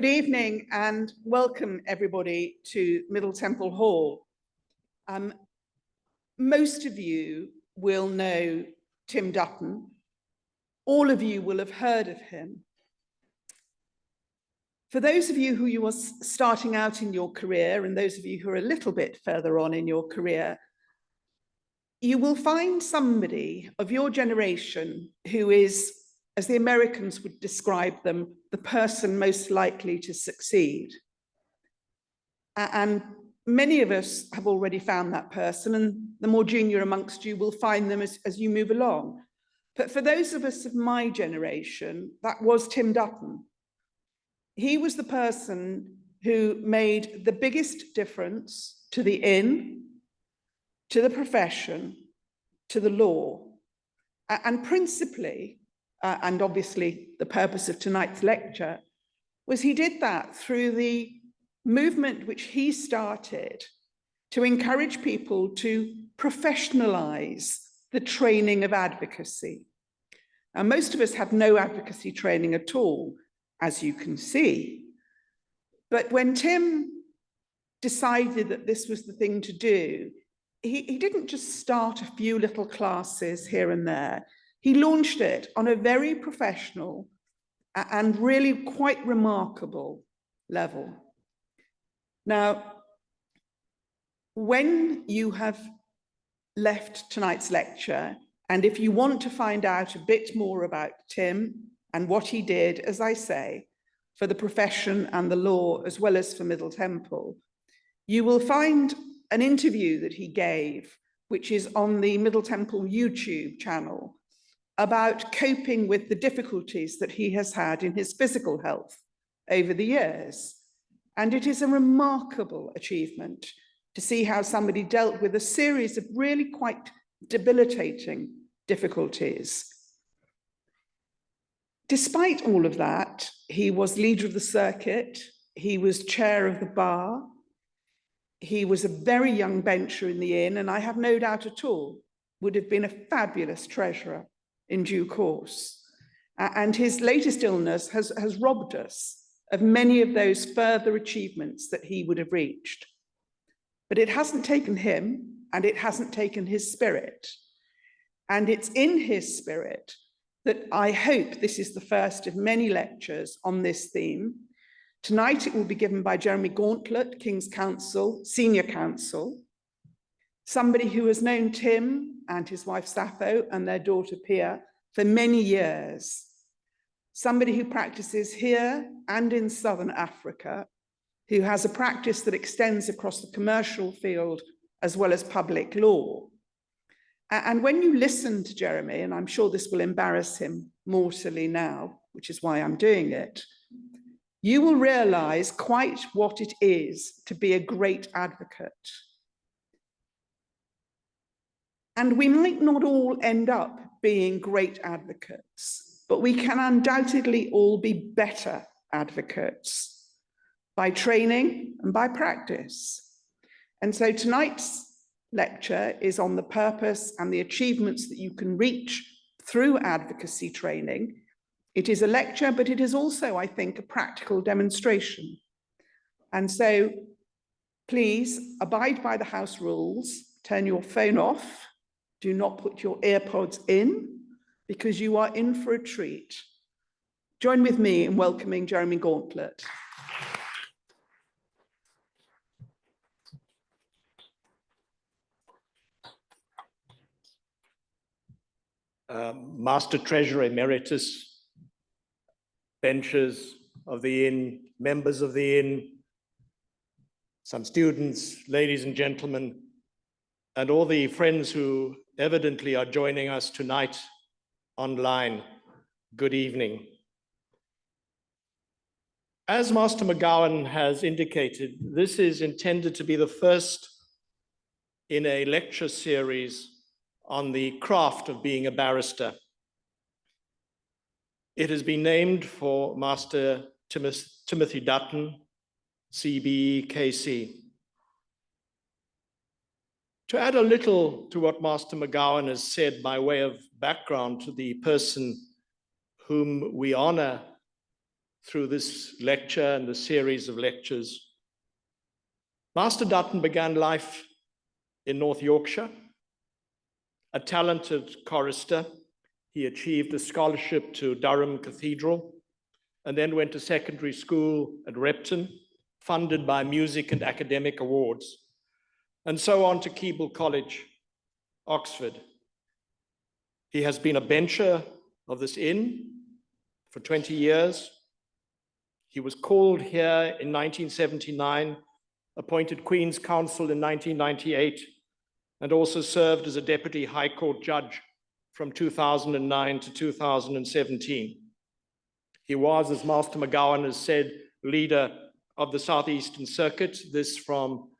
Good evening and welcome everybody to Middle Temple Hall. Most of you will know Tim Dutton. All of you will have heard of him. For those of you who you are starting out in your career and those of you who are a little bit further on in your career, you will find somebody of your generation who is, as the Americans would describe them, the person most likely to succeed. And many of us have already found that person, and the more junior amongst you will find them as you move along. But for those of us of my generation, that was Tim Dutton. He was the person who made the biggest difference to the inn, to the profession, to the law, and principally, and obviously the purpose of tonight's lecture, was he did that through the movement which he started to encourage people to professionalize the training of advocacy. Now, most of us have no advocacy training at all, as you can see. But when Tim decided that this was the thing to do, he didn't just start a few little classes here and there. He launched it on a very professional and really quite remarkable level. Now, when you have left tonight's lecture, and if you want to find out a bit more about Tim and what he did, as I say, for the profession and the law, as well as for Middle Temple, you will find an interview that he gave, which is on the Middle Temple YouTube channel, about coping with the difficulties that he has had in his physical health over the years. And it is a remarkable achievement to see how somebody dealt with a series of really quite debilitating difficulties. Despite all of that, he was leader of the circuit, he was chair of the bar, he was a very young bencher in the inn, and I have no doubt at all would have been a fabulous treasurer in due course. And his latest illness has robbed us of many of those further achievements that he would have reached. But it hasn't taken him, and it hasn't taken his spirit. And it's in his spirit that I hope this is the first of many lectures on this theme. Tonight it will be given by Jeremy Gauntlet, King's Counsel, Senior Counsel, somebody who has known Tim and his wife Sappho and their daughter Pia for many years, somebody who practices here and in Southern Africa, who has a practice that extends across the commercial field as well as public law. And when you listen to Jeremy, and I'm sure this will embarrass him mortally now, which is why I'm doing it, you will realize quite what it is to be a great advocate. And we might not all end up being great advocates, but we can undoubtedly all be better advocates by training and by practice. And so tonight's lecture is on the purpose and the achievements that you can reach through advocacy training. It is a lecture, but it is also, I think, a practical demonstration. And so please abide by the house rules, turn your phone off, do not put your earpods in, because you are in for a treat. Join with me in welcoming Jeremy Gauntlet. Master Treasurer Emeritus, benchers of the inn, members of the inn, some students, ladies and gentlemen, and all the friends who evidently are joining us tonight online, good evening. As Master McGowan has indicated, this is intended to be the first in a lecture series on the craft of being a barrister. It has been named for Master Timothy Dutton, CBE, KC. To add a little to what Master McGowan has said by way of background to the person whom we honor through this lecture and the series of lectures. Master Dutton began life in North Yorkshire. A talented chorister, he achieved a scholarship to Durham Cathedral and then went to secondary school at Repton, funded by music and academic awards, and so on to Keble College, Oxford. He has been a bencher of this inn for 20 years. He was called here in 1979, appointed Queen's Counsel in 1998, and also served as a Deputy High Court Judge from 2009 to 2017. He was, as Master McGowan has said, leader of the Southeastern Circuit, this from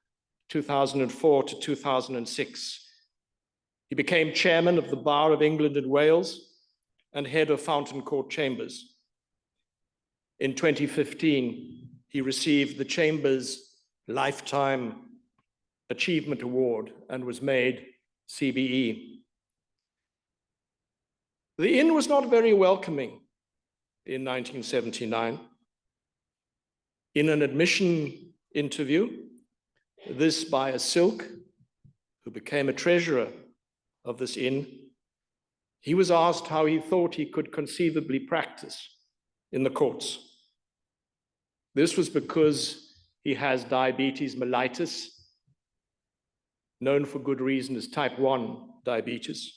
2004 to 2006. He became chairman of the Bar of England and Wales and head of Fountain Court Chambers. In 2015, he received the Chamber's Lifetime Achievement Award and was made CBE. The inn was not very welcoming in 1979. In an admission interview, this by a Silk, who became a treasurer of this inn, he was asked how he thought he could conceivably practice in the courts. This was because he has diabetes mellitus, known for good reason as type 1 diabetes.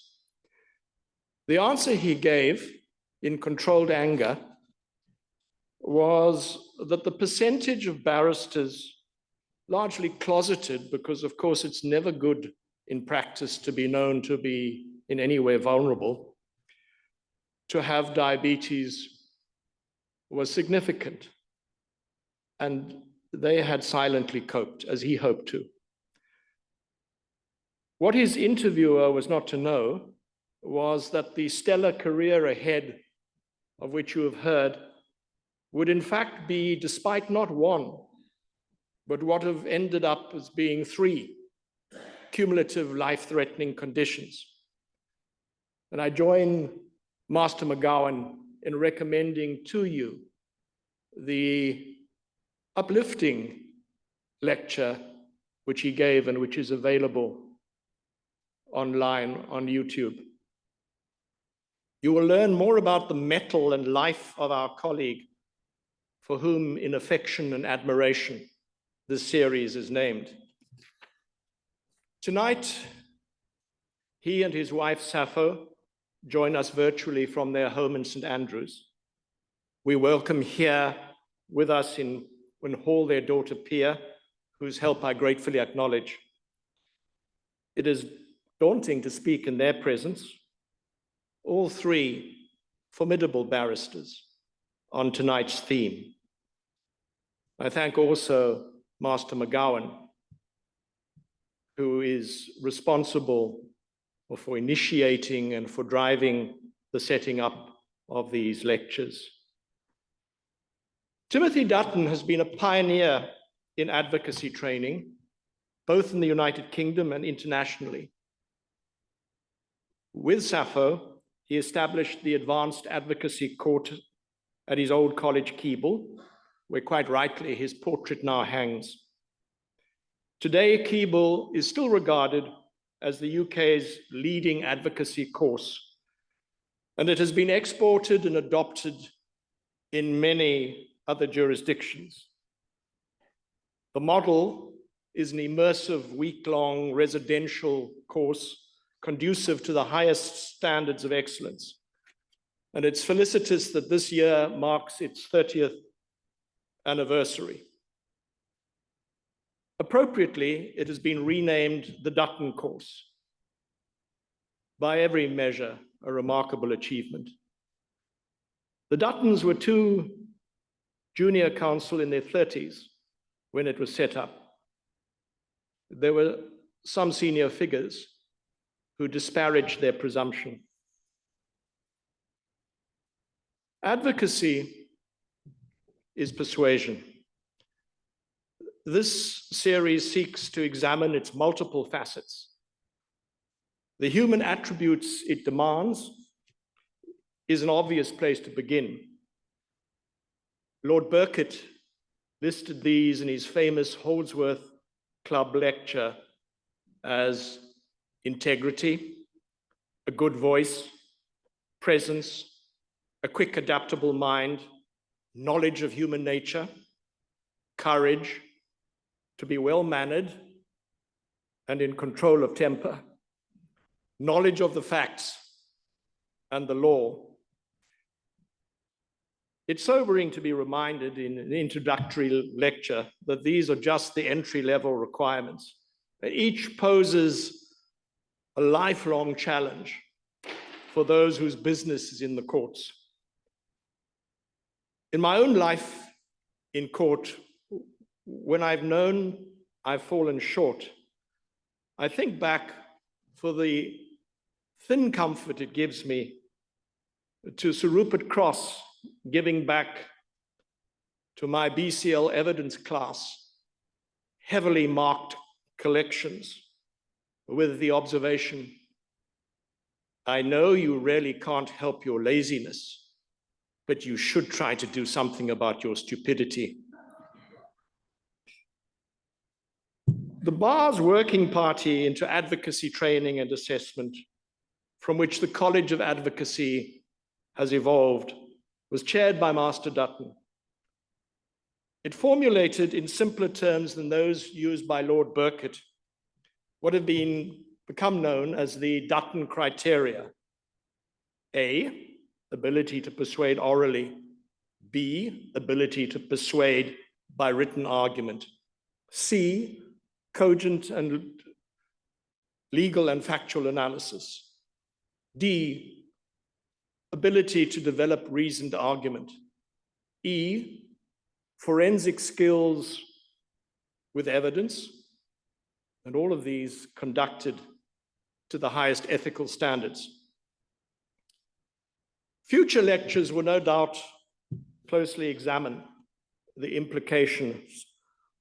The answer he gave in controlled anger was that the percentage of barristers, largely closeted, because of course it's never good in practice to be known to be in any way vulnerable, to have diabetes was significant. And they had silently coped, as he hoped to. What his interviewer was not to know was that the stellar career ahead, of which you have heard, would in fact be, despite not one, but what have ended up as being 3 cumulative life-threatening conditions. And I join Master McGowan in recommending to you the uplifting lecture which he gave and which is available online on YouTube. You will learn more about the mettle and life of our colleague, for whom in affection and admiration this series is named. Tonight, he and his wife Sappho join us virtually from their home in St. Andrews. We welcome here with us in Hall their daughter Pia, whose help I gratefully acknowledge. It is daunting to speak in their presence. All 3 formidable barristers on tonight's theme. I thank also Master McGowan, who is responsible for initiating and for driving the setting up of these lectures. Timothy Dutton has been a pioneer in advocacy training, both in the United Kingdom and internationally. With Sappho, he established the Advanced Advocacy Court at his old college, Keble, where quite rightly his portrait now hangs. Today, Keble is still regarded as the UK's leading advocacy course, and it has been exported and adopted in many other jurisdictions. The model is an immersive week-long residential course conducive to the highest standards of excellence. And it's felicitous that this year marks its 30th anniversary. Appropriately, it has been renamed the Dutton course. By every measure, a remarkable achievement. The Duttons were 2 junior counsel in their 30s when it was set up. There were some senior figures who disparaged their presumption. Advocacy is persuasion. This series seeks to examine its multiple facets. The human attributes it demands is an obvious place to begin. Lord Burkitt listed these in his famous Holdsworth Club lecture as integrity, a good voice, presence, a quick adaptable mind, knowledge of human nature, courage, to be well-mannered and in control of temper, knowledge of the facts and the law. It's sobering to be reminded in an introductory lecture that these are just the entry-level requirements. Each poses a lifelong challenge for those whose business is in the courts. In my own life in court, when I've known I've fallen short, I think back for the thin comfort it gives me to Sir Rupert Cross giving back to my BCL evidence class heavily marked collections with the observation, I know you really can't help your laziness, but you should try to do something about your stupidity. The bar's working party into advocacy training and assessment, from which the College of Advocacy has evolved, was chaired by Master Dutton. It formulated in simpler terms than those used by Lord Burkitt what have become known as the Dutton criteria. A, ability to persuade orally. B, ability to persuade by written argument. C, cogent and legal and factual analysis. D, ability to develop reasoned argument. E, forensic skills with evidence, and all of these conducted to the highest ethical standards. Future lectures will no doubt closely examine the implications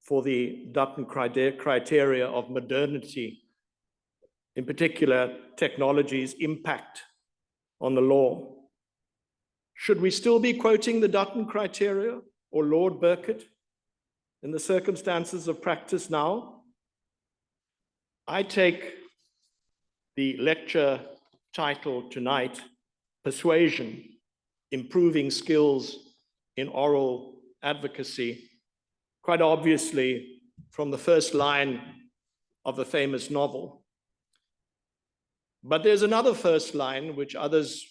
for the Dutton criteria of modernity, in particular technology's impact on the law. Should we still be quoting the Dutton criteria or Lord Burkitt in the circumstances of practice now? I take the lecture title tonight, Persuasion, Improving Skills in Oral Advocacy, quite obviously from the first line of the famous novel. But there's another first line which others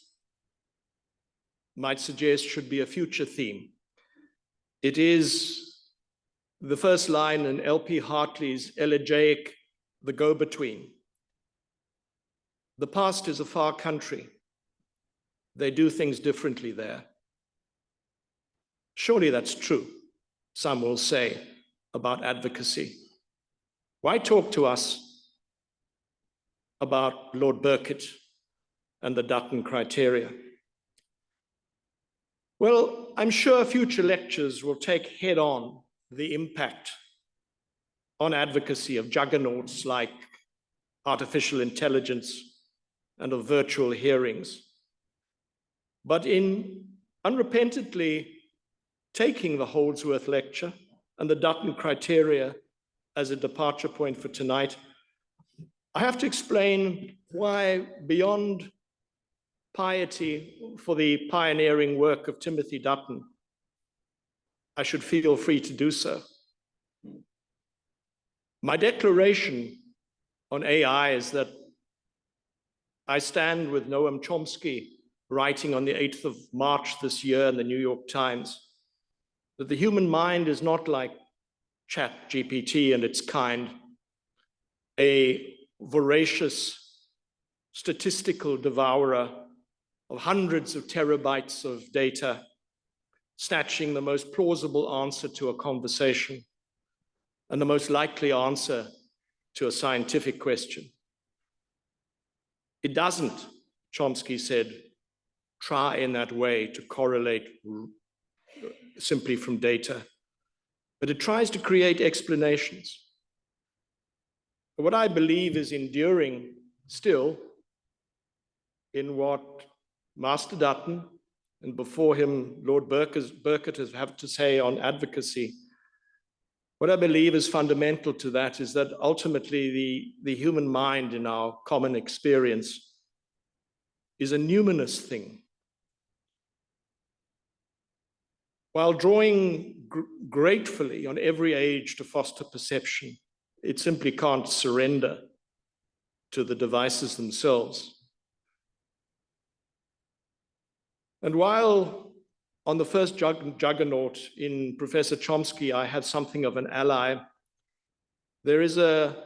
might suggest should be a future theme. It is the first line in L.P. Hartley's elegiac The Go-Between. The past is a far country. They do things differently there. Surely that's true, some will say, about advocacy. Why talk to us about Lord Burkitt and the Dutton criteria? Well, I'm sure future lectures will take head on the impact on advocacy of juggernauts like artificial intelligence and of virtual hearings. But in unrepentantly taking the Holdsworth lecture and the Dutton criteria as a departure point for tonight, I have to explain why, beyond piety for the pioneering work of Timothy Dutton, I should feel free to do so. My declaration on AI is that I stand with Noam Chomsky writing on the 8th of March this year in the New York Times, that the human mind is not like ChatGPT and its kind, a voracious statistical devourer of hundreds of terabytes of data, snatching the most plausible answer to a conversation and the most likely answer to a scientific question. It doesn't, Chomsky said, try in that way to correlate simply from data, but it tries to create explanations. But what I believe is enduring still in what Master Dutton and before him, Lord Burkett has had to say on advocacy. What I believe is fundamental to that is that ultimately the human mind in our common experience is a numinous thing. While drawing gratefully on every age to foster perception, it simply can't surrender to the devices themselves. And while on the first juggernaut in Professor Chomsky, I had something of an ally, there is a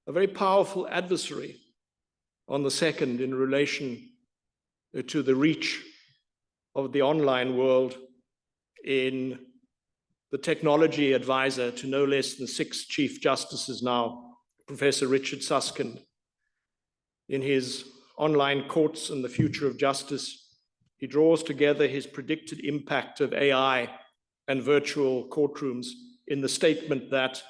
very powerful adversary on the second in relation to the reach of the online world in the technology advisor to no less than 6 Chief Justices now, Professor Richard Susskind. In his online Courts and the Future of Justice, he draws together his predicted impact of AI and virtual courtrooms in the statement that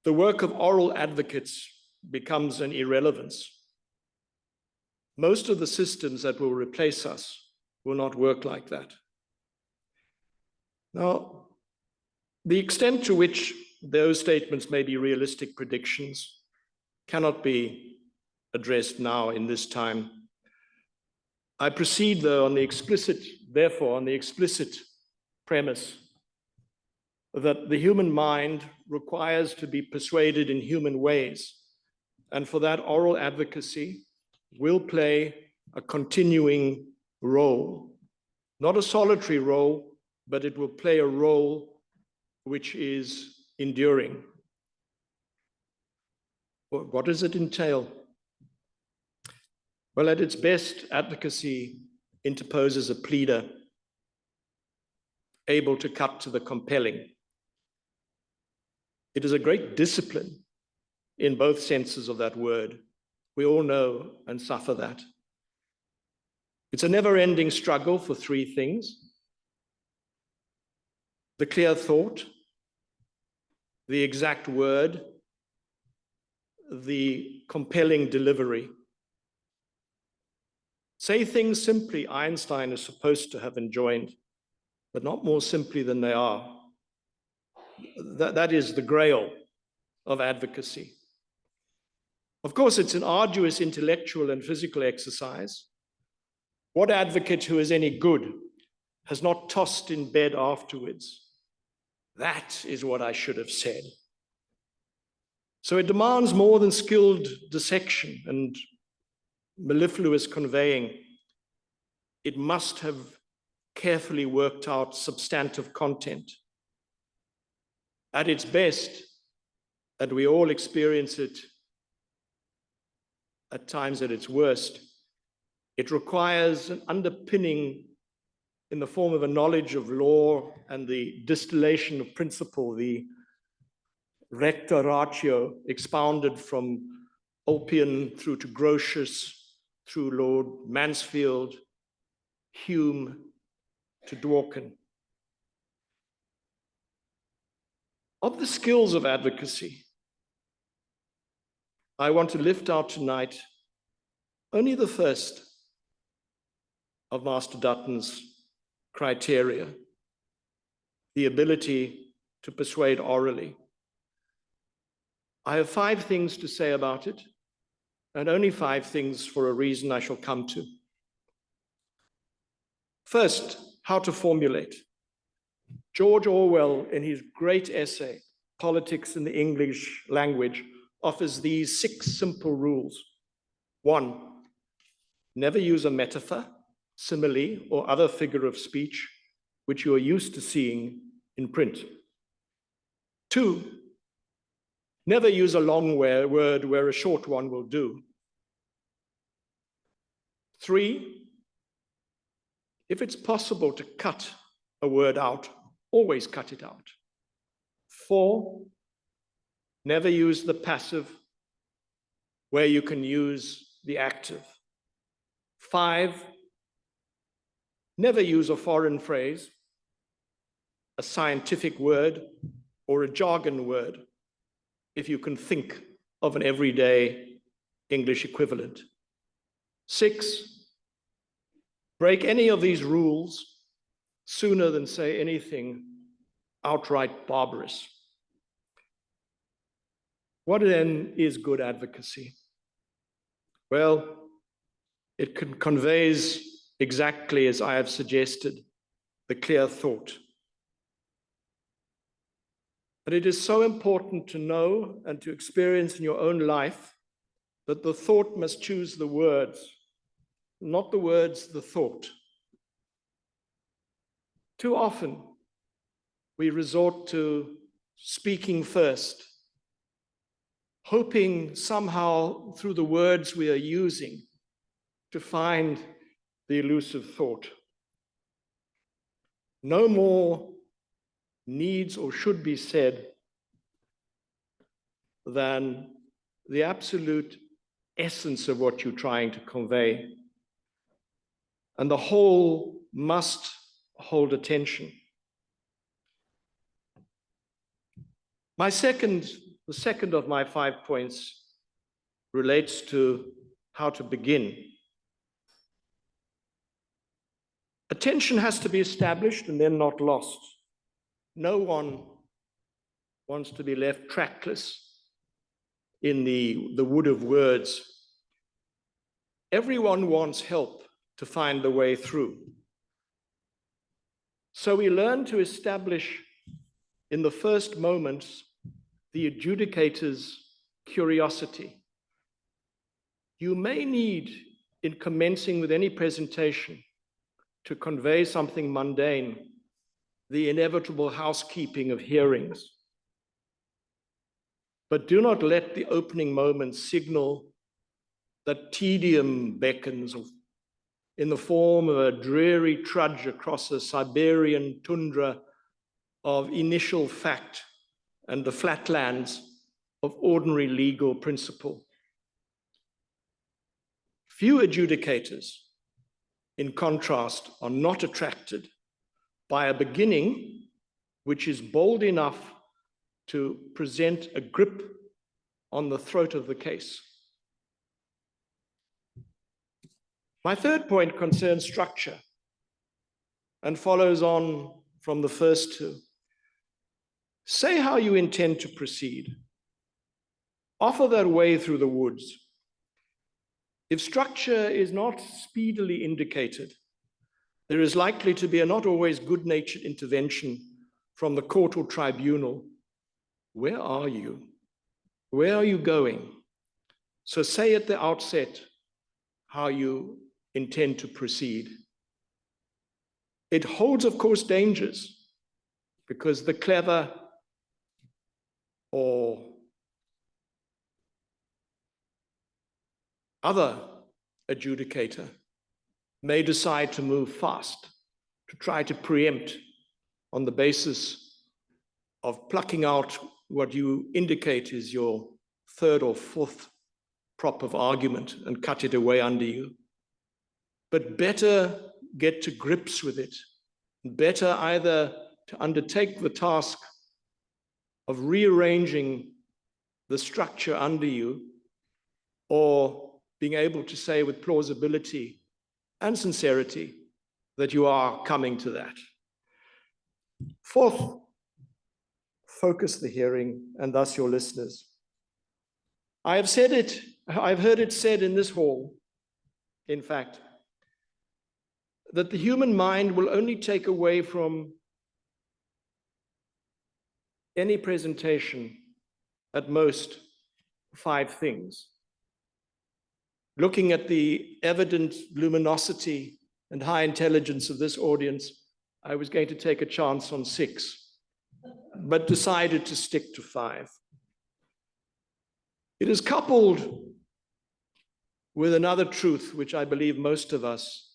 the work of oral advocates becomes an irrelevance. Most of the systems that will replace us will not work like that. Now, the extent to which those statements may be realistic predictions cannot be addressed now in this time. I proceed, though, on the explicit premise that the human mind requires to be persuaded in human ways, and for that oral advocacy will play a continuing role, not a solitary role, but it will play a role which is enduring. What does it entail? Well, at its best, advocacy interposes a pleader able to cut to the compelling. It is a great discipline in both senses of that word. We all know and suffer that. It's a never-ending struggle for 3 things: the clear thought, the exact word, the compelling delivery. Say things simply, Einstein is supposed to have enjoined, but not more simply than they are. That is the grail of advocacy. Of course, it's an arduous intellectual and physical exercise. What advocate who is any good has not tossed in bed afterwards? That is what I should have said. So it demands more than skilled dissection and mellifluous conveying. It must have carefully worked out substantive content. At its best, and we all experience it at times at its worst, it requires an underpinning in the form of a knowledge of law and the distillation of principle, the recta ratio, expounded from Ulpian through to Grotius, through Lord Mansfield, Hume, to Dworkin. Of the skills of advocacy, I want to lift out tonight only the first of Master Dutton's criteria, the ability to persuade orally. I have 5 things to say about it, and only 5 things for a reason I shall come to. First, how to formulate. George Orwell, in his great essay, Politics in the English Language, offers these 6 simple rules. 1, never use a metaphor, simile, or other figure of speech which you are used to seeing in print. 2, never use a long word where a short one will do. 3, if it's possible to cut a word out, always cut it out. 4, never use the passive where you can use the active. 5, never use a foreign phrase, a scientific word, or a jargon word if you can think of an everyday English equivalent. 6, break any of these rules sooner than say anything outright barbarous. What then is good advocacy? Well, it conveys exactly as I have suggested, the clear thought. But it is so important to know and to experience in your own life that the thought must choose the words, not the words, the thought. Too often, we resort to speaking first, hoping somehow through the words we are using to find the elusive thought. No more needs or should be said than the absolute essence of what you're trying to convey. And the whole must hold attention. The second of my 5 points relates to how to begin. Attention has to be established and then not lost. No one wants to be left trackless in the wood of words. Everyone wants help to find the way through. So we learn to establish in the first moments the adjudicator's curiosity. You may need, in commencing with any presentation, to convey something mundane, the inevitable housekeeping of hearings. But do not let the opening moments signal that tedium beckons in the form of a dreary trudge across a Siberian tundra of initial fact and the flatlands of ordinary legal principle. Few adjudicators, in contrast, are not attracted by a beginning which is bold enough to present a grip on the throat of the case. My third point concerns structure and follows on from the first two. Say how you intend to proceed. Offer that way through the woods. If structure is not speedily indicated, there is likely to be a not always good-natured intervention from the court or tribunal. Where are you? Where are you going? So say at the outset how you intend to proceed. It holds, of course, dangers, because the clever or other adjudicator may decide to move fast, to try to preempt on the basis of plucking out what you indicate is your third or fourth prop of argument and cut it away under you. But better get to grips with it. Better either to undertake the task of rearranging the structure under you, or being able to say with plausibility and sincerity that you are coming to that. Fourth, focus the hearing and thus your listeners. I've heard it said in this hall, in fact, that the human mind will only take away from any presentation at most 5 things. Looking at the evident luminosity and high intelligence of this audience, I was going to take a chance on 6, but decided to stick to 5. It is coupled with another truth, which I believe most of us,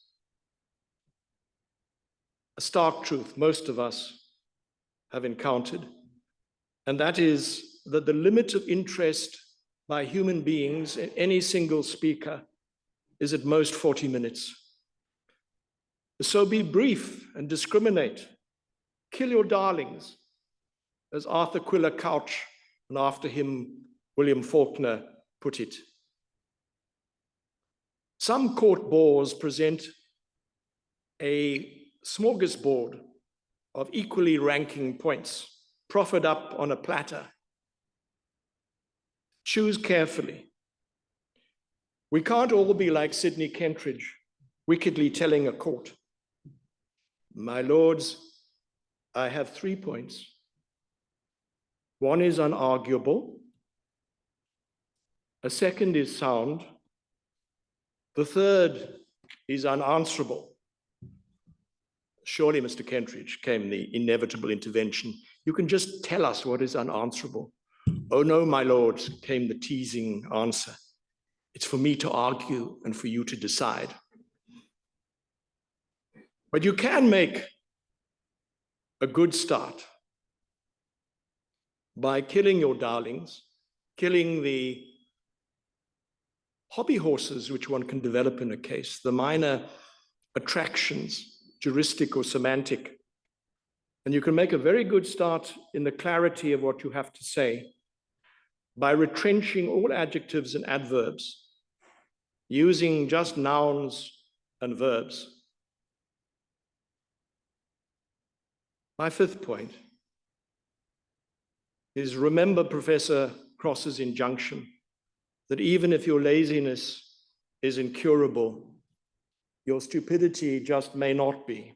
a stark truth most of us have encountered, and that is that the limit of interest by human beings in any single speaker is at most 40 minutes. So be brief and discriminate. Kill your darlings, as Arthur Quiller Couch, and after him, William Faulkner, put it. Some court bores present a smorgasbord of equally ranking points proffered up on a platter. Choose carefully. We can't all be like Sidney Kentridge, wickedly telling a court, "My lords, I have 3 points. One is unarguable. A second is sound. The third is unanswerable." "Surely, Mr. Kentridge," came the inevitable intervention, "you can just tell us what is unanswerable." "Oh no, my lords," came the teasing answer. "It's for me to argue and for you to decide." But you can make a good start by killing your darlings, killing the hobby horses which one can develop in a case, the minor attractions, juristic or semantic. And you can make a very good start in the clarity of what you have to say by retrenching all adjectives and adverbs, using just nouns and verbs. My 5th point is, remember Professor Cross's injunction that even if your laziness is incurable, your stupidity just may not be.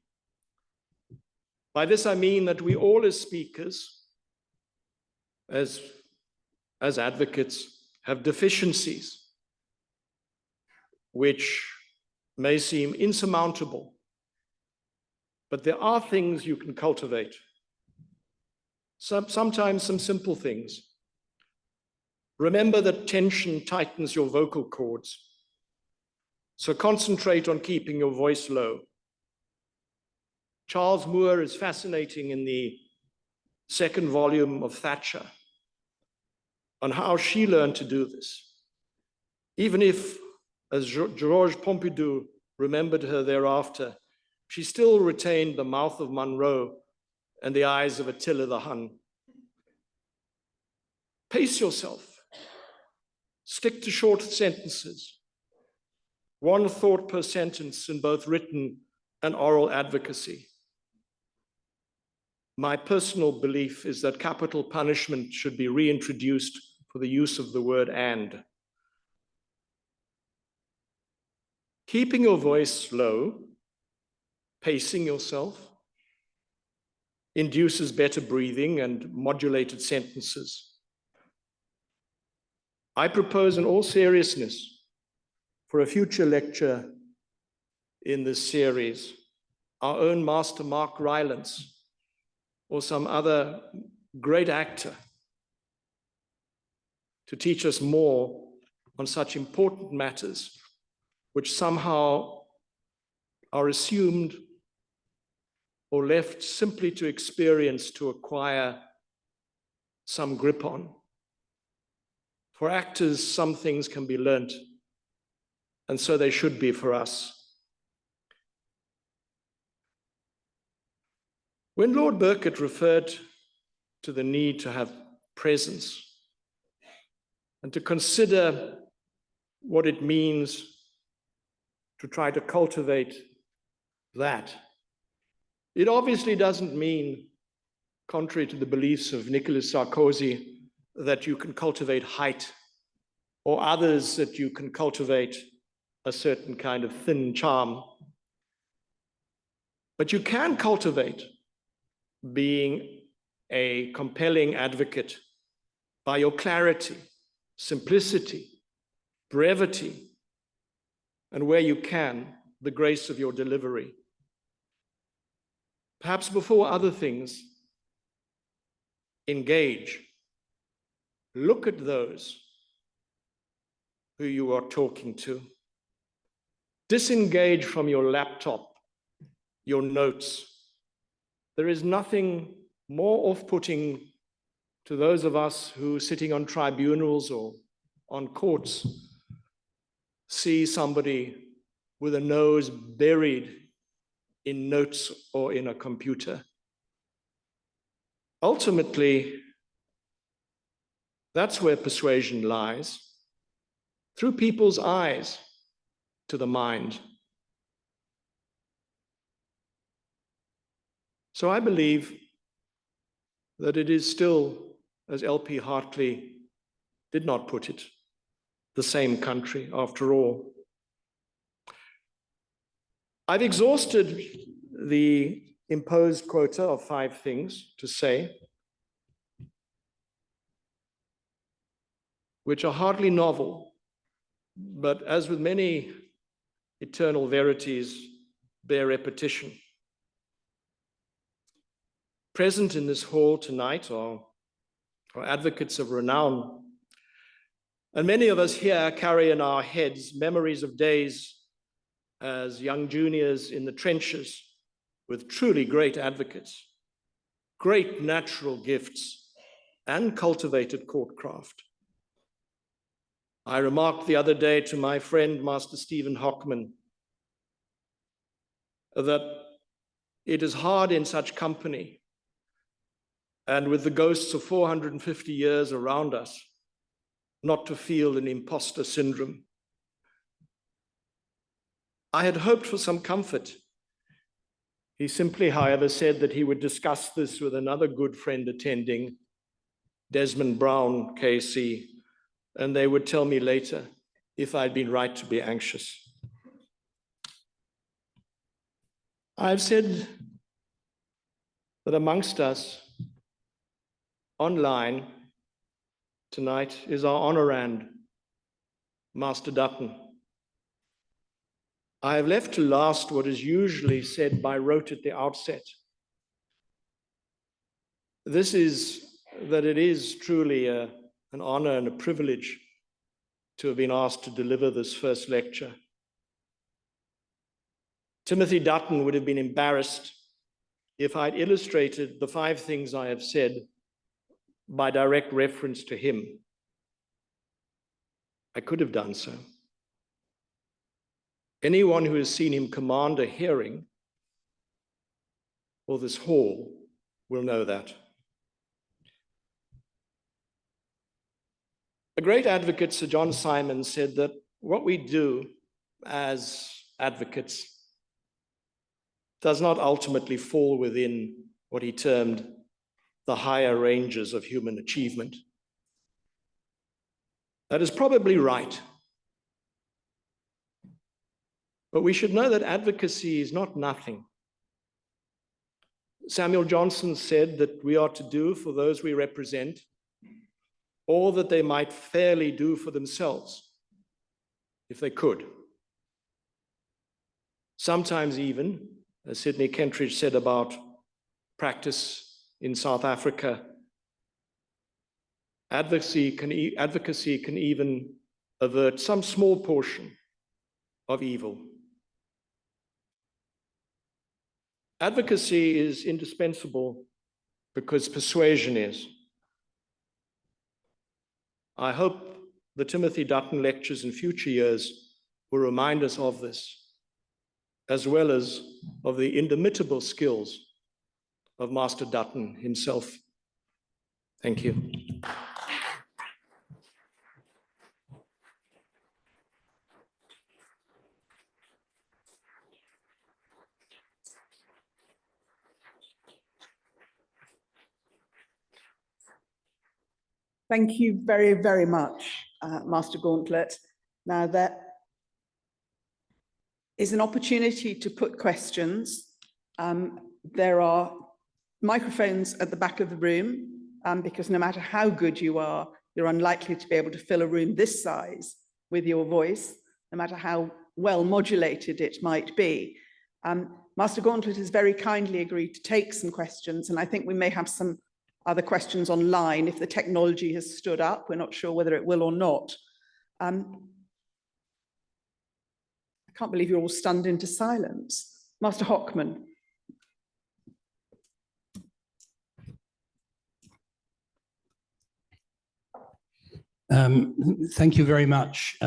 By this I mean that we all as speakers, as advocates, have deficiencies which may seem insurmountable, but there are things you can cultivate. Sometimes some simple things. Remember that tension tightens your vocal cords, so concentrate on keeping your voice low. Charles Moore is fascinating in the 2nd volume of Thatcher on how she learned to do this. Even if, as Georges Pompidou remembered her thereafter, she still retained the mouth of Monroe and the eyes of Attila the Hun. Pace yourself. Stick to short sentences. 1 thought per sentence in both written and oral advocacy. My personal belief is that capital punishment should be reintroduced for the use of the word "and." Keeping your voice low, pacing yourself, induces better breathing and modulated sentences. I propose in all seriousness for a future lecture in this series, our own master Mark Rylance or some other great actor to teach us more on such important matters which somehow are assumed or left simply to experience to acquire some grip on. For actors, some things can be learnt, and so they should be for us. When Lord Burkitt referred to the need to have presence and to consider what it means to try to cultivate that, it obviously doesn't mean, contrary to the beliefs of Nicolas Sarkozy, that you can cultivate height, or others that you can cultivate a certain kind of thin charm. But you can cultivate being a compelling advocate by your clarity, simplicity, brevity, and where you can, the grace of your delivery. Perhaps before other things, engage. Look at those who you are talking to. Disengage from your laptop, your notes. There is nothing more off-putting to those of us who, sitting on tribunals or on courts, see somebody with a nose buried in notes or in a computer. Ultimately, that's where persuasion lies, through people's eyes to the mind. So I believe that it is still, as L.P. Hartley did not put it, the same country after all. I've exhausted the imposed quota of 5 things to say, which are hardly novel, but as with many eternal verities, bear repetition. Present in this hall tonight are advocates of renown, and many of us here carry in our heads memories of days as young juniors in the trenches with truly great advocates, great natural gifts, and cultivated courtcraft. I remarked the other day to my friend, Master Stephen Hockman, that it is hard in such company and with the ghosts of 450 years around us not to feel an imposter syndrome. I had hoped for some comfort. He simply, however, said that he would discuss this with another good friend attending, Desmond Brown, KC, and they would tell me later if I'd been right to be anxious. I've said that amongst us online tonight is our honorand, Master Dutton. I have left to last what is usually said by rote at the outset. This is that it is truly an honor and a privilege to have been asked to deliver this first lecture. Timothy Dutton would have been embarrassed if I'd illustrated the 5 things I have said by direct reference to him. I could have done so. Anyone who has seen him command a hearing or this hall will know that. A great advocate, Sir John Simon, said that what we do as advocates does not ultimately fall within what he termed the higher ranges of human achievement. That is probably right. But we should know that advocacy is not nothing. Samuel Johnson said that we are to do for those we represent all that they might fairly do for themselves, if they could. Sometimes even, as Sidney Kentridge said about practice in South Africa, advocacy can even avert some small portion of evil. Advocacy is indispensable because persuasion is. I hope the Timothy Dutton lectures in future years will remind us of this, as well as of the indomitable skills of Master Dutton himself. Thank you. Thank you very, very much, Master Gauntlet. Now, there is an opportunity to put questions. There are microphones at the back of the room, because no matter how good you are, you're unlikely to be able to fill a room this size with your voice, no matter how well modulated it might be. Master Gauntlet has very kindly agreed to take some questions, and I think we may have some other questions online if the technology has stood up. We're not sure whether it will or not. I can't believe you're all stunned into silence. Master Hockman. Thank you very much,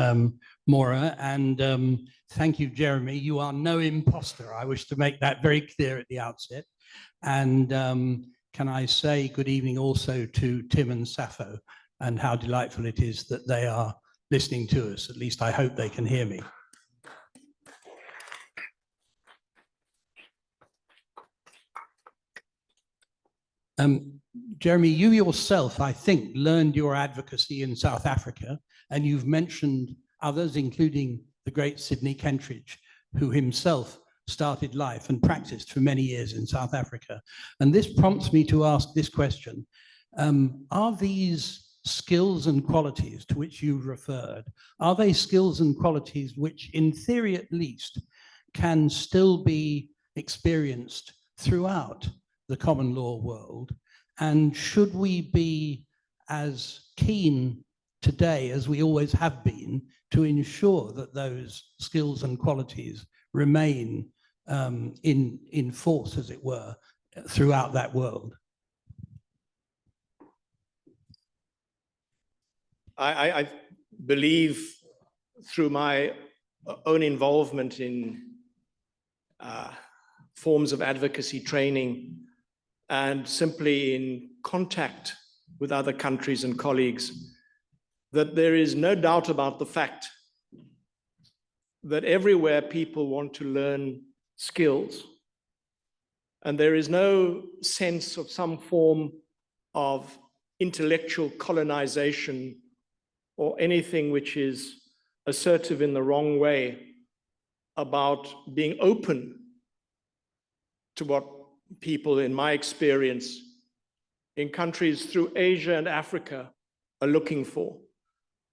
Maura, and thank you, Jeremy. You are no imposter. I wish to make that very clear at the outset. And can I say good evening also to Tim and Sappho, and how delightful it is that they are listening to us. At least I hope they can hear me. Jeremy, you yourself, I think, learned your advocacy in South Africa, and you've mentioned others, including the great Sidney Kentridge, who himself started life and practiced for many years in South Africa. And this prompts me to ask this question. Are these skills and qualities to which you referred, are they skills and qualities which, in theory at least, can still be experienced throughout the common law world? And should we be as keen today as we always have been to ensure that those skills and qualities remain in force, as it were, throughout that world? I believe through my own involvement in forms of advocacy training and simply in contact with other countries and colleagues, that there is no doubt about the fact that everywhere people want to learn skills, and there is no sense of some form of intellectual colonization or anything which is assertive in the wrong way about being open to what people, in my experience, in countries through Asia and Africa are looking for.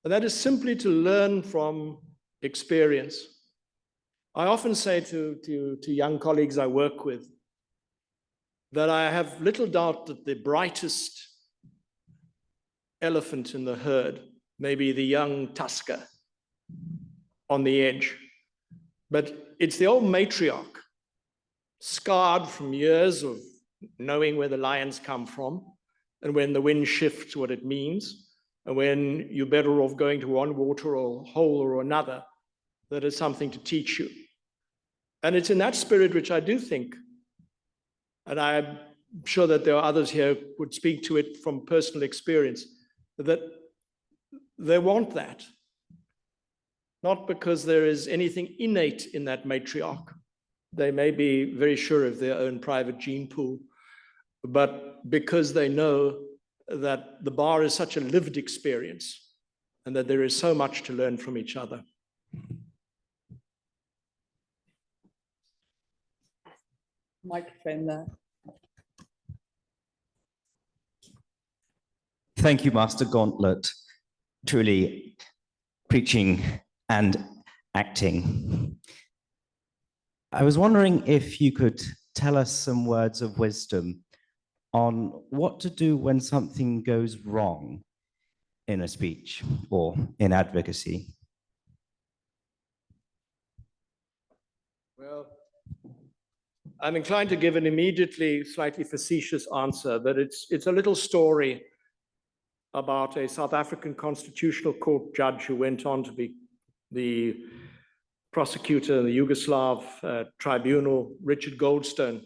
And that is simply to learn from experience. I often say to young colleagues I work with that I have little doubt that the brightest elephant in the herd may be the young tusker on the edge. But it's the old matriarch, scarred from years of knowing where the lions come from and when the wind shifts what it means, and when you're better off going to one water or hole or another, that is something to teach you. And it's in that spirit which I do think, and I'm sure that there are others here who would speak to it from personal experience, that they want that. Not because there is anything innate in that matriarch. They may be very sure of their own private gene pool, but because they know that the bar is such a lived experience and that there is so much to learn from each other. Microphone there. Thank you, Master Gauntlet. Truly preaching and acting. I was wondering if you could tell us some words of wisdom on what to do when something goes wrong in a speech or in advocacy. Well, I'm inclined to give an immediately slightly facetious answer, that it's a little story about a South African Constitutional Court judge who went on to be the prosecutor in the Yugoslav tribunal, Richard Goldstone.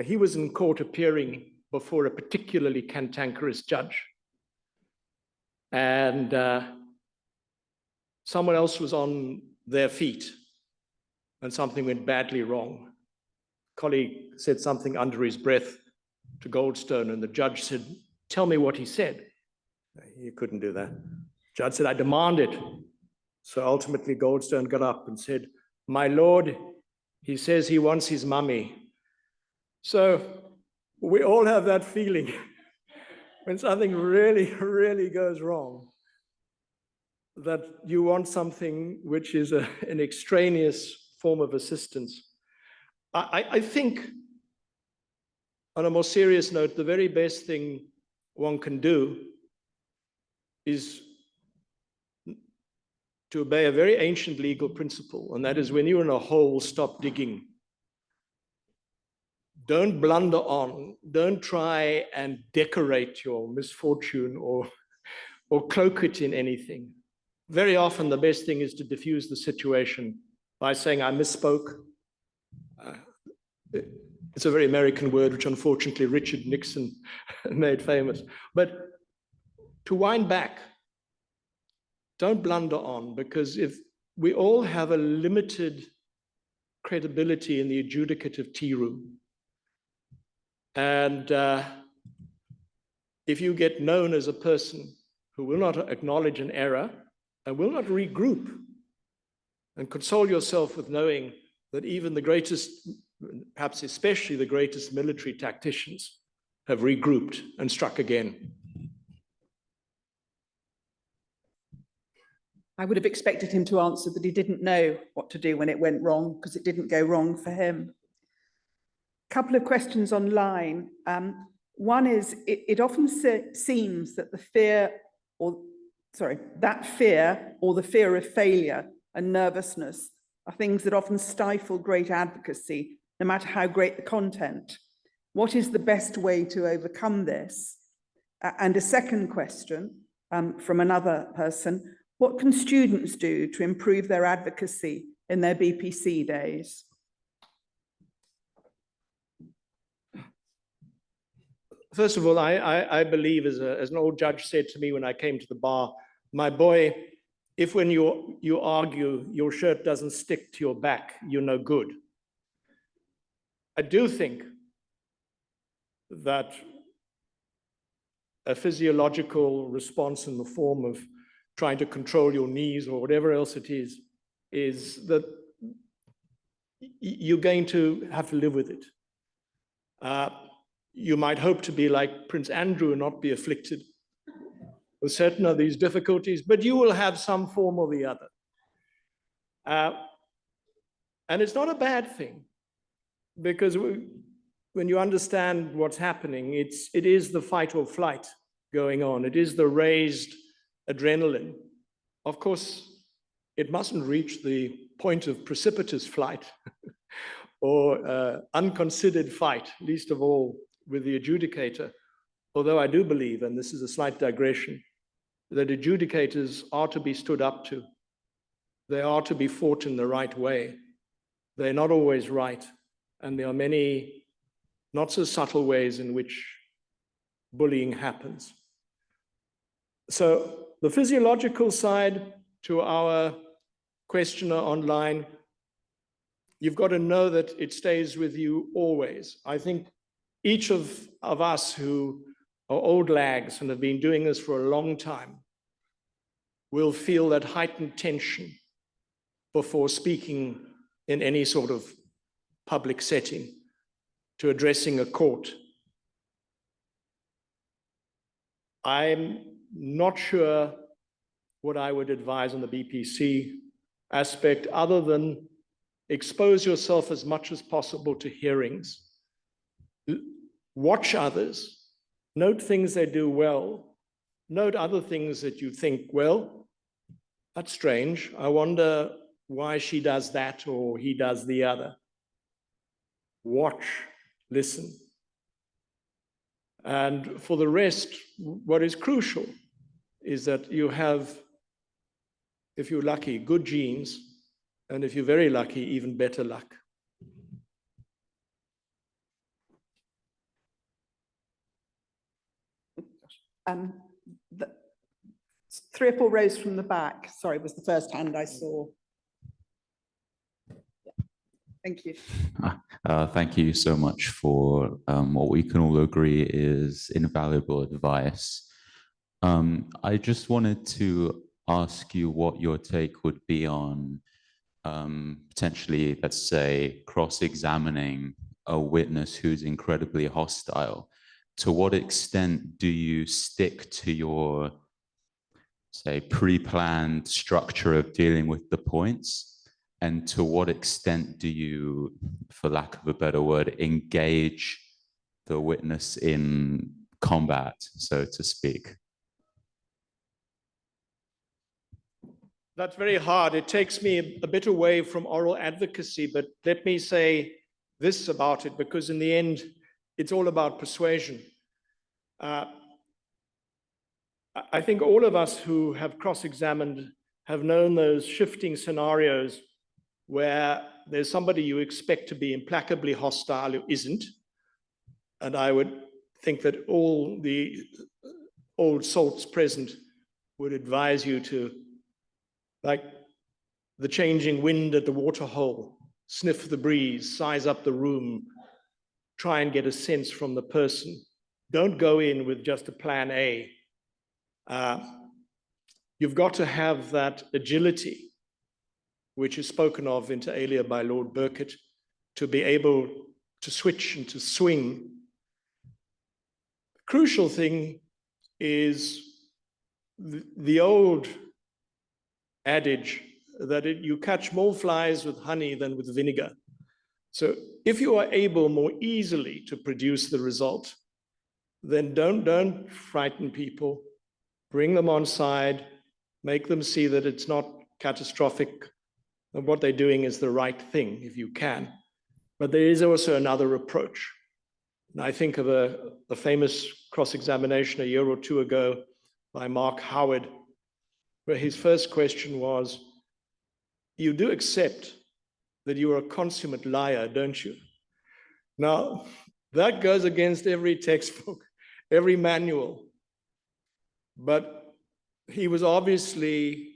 He was in court appearing before a particularly cantankerous judge. And someone else was on their feet and something went badly wrong. A colleague said something under his breath to Goldstone, and the judge said, "Tell me what he said." He couldn't do that. The judge said, "I demand it." So ultimately Goldstone got up and said, "My lord, he says he wants his mummy." So we all have that feeling when something really, really goes wrong, that you want something which is an extraneous form of assistance. I think, on a more serious note, the very best thing one can do is to obey a very ancient legal principle, and that is, when you're in a hole, stop digging. Don't blunder on. Don't try and decorate your misfortune or cloak it in anything. Very often, the best thing is to diffuse the situation by saying, "I misspoke." It's a very American word, which unfortunately Richard Nixon made famous. But to wind back, don't blunder on, because if we all have a limited credibility in the adjudicative tea room, And if you get known as a person who will not acknowledge an error and will not regroup and console yourself with knowing that even the greatest, perhaps especially the greatest military tacticians, have regrouped and struck again. I would have expected him to answer that he didn't know what to do when it went wrong, because it didn't go wrong for him. Couple of questions online. One is, it often seems that the fear or the fear of failure and nervousness are things that often stifle great advocacy, no matter how great the content. What is the best way to overcome this? And a second question from another person: what can students do to improve their advocacy in their BPC days? First of all, I believe, as an old judge said to me when I came to the bar, my boy, if when you argue, your shirt doesn't stick to your back, you're no good. I do think that a physiological response in the form of trying to control your knees or whatever else it is that you're going to have to live with it. You might hope to be like Prince Andrew and not be afflicted with certain of these difficulties, but you will have some form or the other. And it's not a bad thing, because when you understand what's happening, it is the fight or flight going on. It is the raised adrenaline. Of course, it mustn't reach the point of precipitous flight or unconsidered fight, least of all with the adjudicator. Although I do believe, and this is a slight digression, that adjudicators are to be stood up to. They are to be fought in the right way. They're not always right. And there are many not so subtle ways in which bullying happens. So the physiological side, to our questioner online, you've got to know that it stays with you always. I think each of us who are old lags and have been doing this for a long time will feel that heightened tension before speaking in any sort of public setting, to addressing a court. I'm not sure what I would advise on the BPC aspect, other than expose yourself as much as possible to hearings. Watch others, note things they do well, note other things that you think, well, that's strange. I wonder why she does that or he does the other. Watch, listen. And for the rest, what is crucial is that you have, if you're lucky, good genes, and if you're very lucky, even better luck. Three or four rows from the back, sorry, was the first hand I saw. Thank you. Thank you so much for what we can all agree is invaluable advice. I just wanted to ask you what your take would be on potentially, let's say, cross-examining a witness who's incredibly hostile. To what extent do you stick to your, say, pre-planned structure of dealing with the points? And to what extent do you, for lack of a better word, engage the witness in combat, so to speak? That's very hard. It takes me a bit away from oral advocacy, but let me say this about it, because in the end, it's all about persuasion. I think all of us who have cross-examined have known those shifting scenarios where there's somebody you expect to be implacably hostile who isn't. And I would think that all the old salts present would advise you to, like the changing wind at the waterhole, sniff the breeze, size up the room, try and get a sense from the person. Don't go in with just a plan A. You've got to have that agility, which is spoken of inter alia by Lord Burkitt, to be able to switch and to swing. The crucial thing is the old adage that you catch more flies with honey than with vinegar. So if you are able more easily to produce the result, then don't frighten people, bring them on side, make them see that it's not catastrophic, and what they're doing is the right thing if you can. But there is also another approach. And I think of a famous cross-examination a year or two ago by Mark Howard, where his first question was, you do accept that you are a consummate liar, don't you? Now, that goes against every textbook, every manual. But he was obviously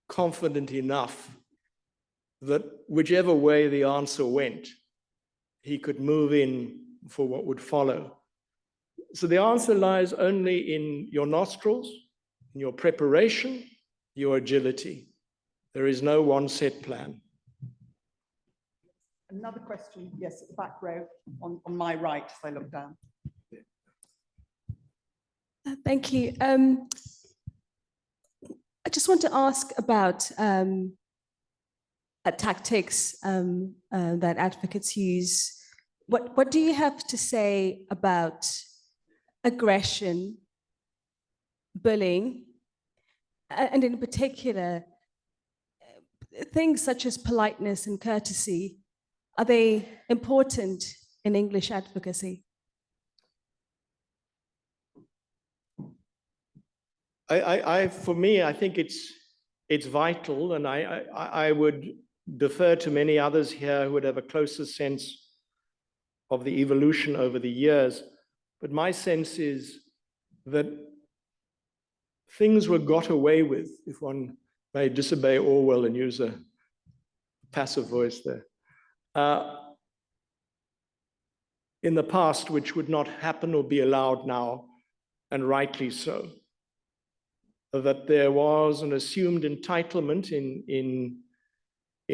confident enough that whichever way the answer went, he could move in for what would follow. So the answer lies only in your nostrils, in your preparation, your agility. There is no one set plan. Another question, yes, at the back row, on my right, as I look down. Thank you. I just want to ask about tactics that advocates use. What do you have to say about aggression, bullying, and in particular, things such as politeness and courtesy? Are they important in English advocacy? For me, I think it's vital, and I would defer to many others here who would have a closer sense of the evolution over the years. But my sense is that things were got away with, if one may disobey Orwell and use a passive voice there, in the past, which would not happen or be allowed now, and rightly so. That there was an assumed entitlement in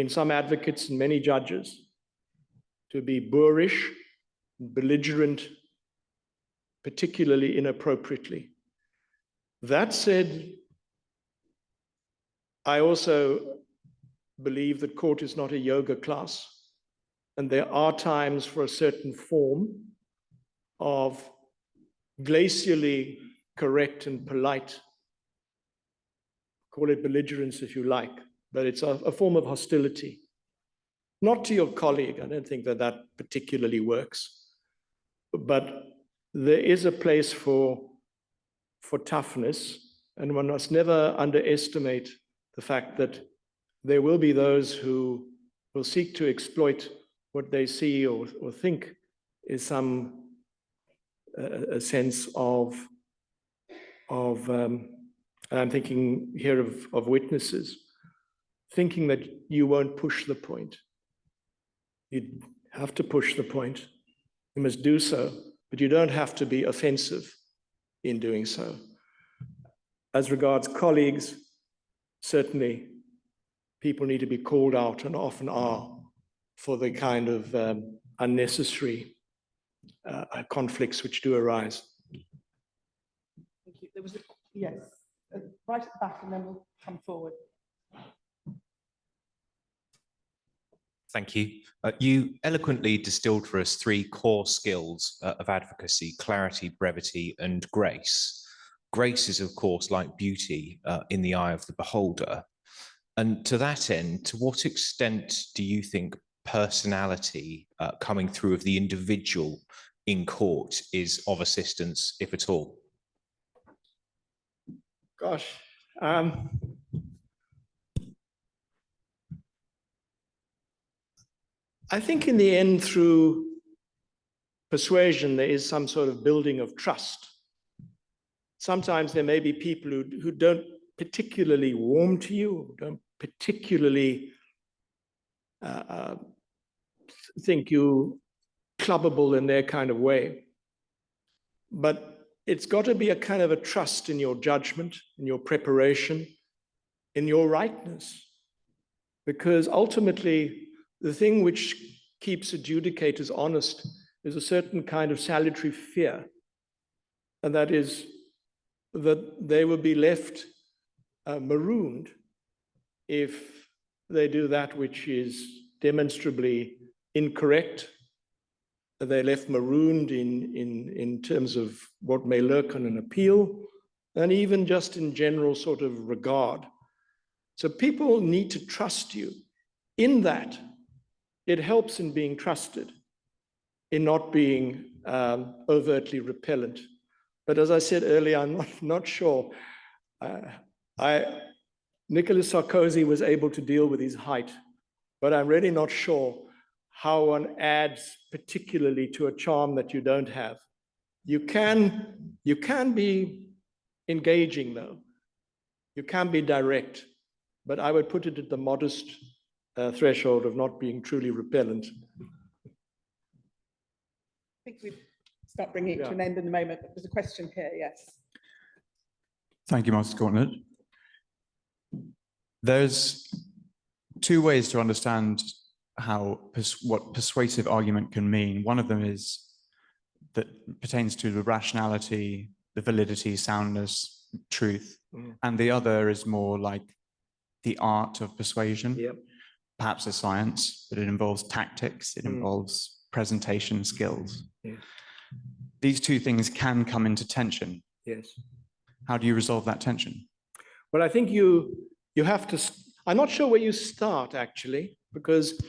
some advocates and many judges to be boorish, belligerent, particularly inappropriately. That said, I also believe that court is not a yoga class, and there are times for a certain form of glacially correct and polite, call it belligerence if you like, but it's a form of hostility. Not to your colleague, I don't think that particularly works, but there is a place for toughness, and one must never underestimate the fact that there will be those who will seek to exploit what they see or think is a sense of I'm thinking here of witnesses, thinking that you won't push the point. You have to push the point. You must do so, but you don't have to be offensive in doing so. As regards colleagues, certainly people need to be called out, and often are, for the kind of unnecessary conflicts which do arise. Thank you. There was yes, right at the back, and then we'll come forward. Thank you. You eloquently distilled for us 3 core skills of advocacy: clarity, brevity, and grace. Grace is, of course, like beauty in the eye of the beholder. And to that end, to what extent do you think personality coming through of the individual in court is of assistance, if at all? Gosh. I think in the end, through persuasion, there is some sort of building of trust. Sometimes there may be people who don't particularly warm to you, don't particularly think you clubbable in their kind of way. But it's got to be a kind of a trust in your judgment, in your preparation, in your rightness. Because ultimately, the thing which keeps adjudicators honest is a certain kind of salutary fear. And that is that they will be left marooned if they do that which is demonstrably incorrect. They're left marooned in terms of what may lurk on an appeal, and even just in general sort of regard. So people need to trust you. In that, it helps in being trusted, in not being overtly repellent. But as I said earlier, I'm not sure. Nicolas Sarkozy was able to deal with his height, but I'm really not sure how one adds particularly to a charm that you don't have. You can be engaging though. You can be direct, but I would put it at the modest threshold of not being truly repellent. I think we've start bringing it to an end in a moment, but there's a question here, yes. Thank you, Master Gauntlet. There's two ways to understand what persuasive argument can mean. One of them is that pertains to the rationality, the validity, soundness, truth, and the other is more like the art of persuasion. Yep. Perhaps a science, but it involves tactics, it involves presentation skills. Yes. These two things can come into tension. Yes. How do you resolve that tension? Well, I think you have to, I'm not sure where you start actually, because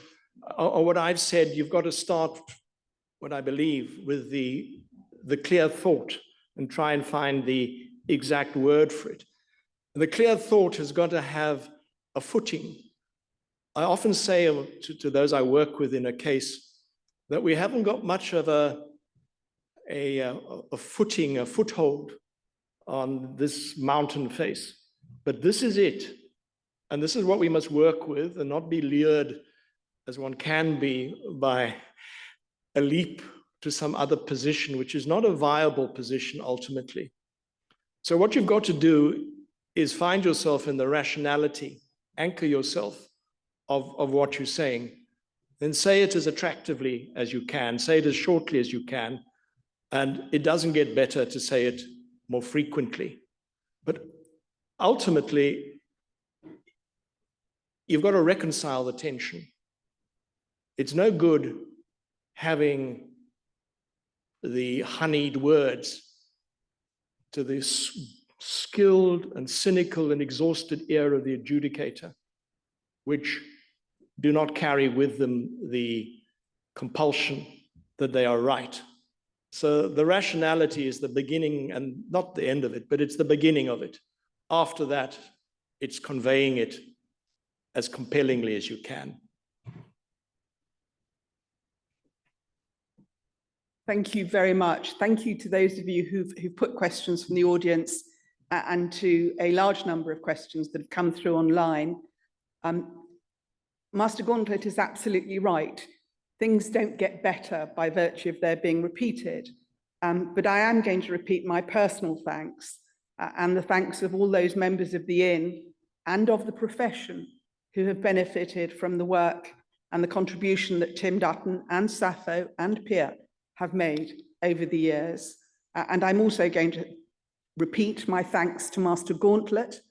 what I've said, you've got to start, what I believe, with the clear thought and try and find the exact word for it. The clear thought has got to have a footing. I often say to those I work with in a case that we haven't got much of a footing, a foothold on this mountain face, but this is it. And this is what we must work with and not be lured as one can be by a leap to some other position, which is not a viable position ultimately. So what you've got to do is find yourself in the rationality, anchor yourself of what you're saying, then say it as attractively as you can, say it as shortly as you can, and it doesn't get better to say it more frequently. But ultimately, you've got to reconcile the tension. It's no good having the honeyed words to this skilled and cynical and exhausted ear of the adjudicator, which do not carry with them the compulsion that they are right. So the rationality is the beginning and not the end of it, but it's the beginning of it. After that, it's conveying it as compellingly as you can. Thank you very much. Thank you to those of you who've put questions from the audience and to a large number of questions that have come through online. Master Gauntlet is absolutely right. Things don't get better by virtue of their being repeated. But I am going to repeat my personal thanks and the thanks of all those members of the Inn and of the profession who have benefited from the work and the contribution that Tim Dutton and Sappho and Pia have made over the years. And I'm also going to repeat my thanks to Master Gauntlet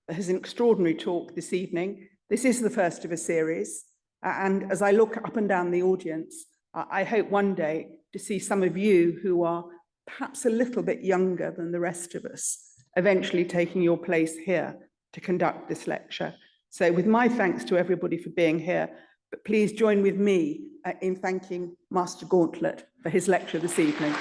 for his extraordinary talk this evening. This is the first of a series. And as I look up and down the audience, I hope one day to see some of you who are perhaps a little bit younger than the rest of us, eventually taking your place here to conduct this lecture. So with my thanks to everybody for being here, but please join with me in thanking Master Gauntlet for his lecture this evening.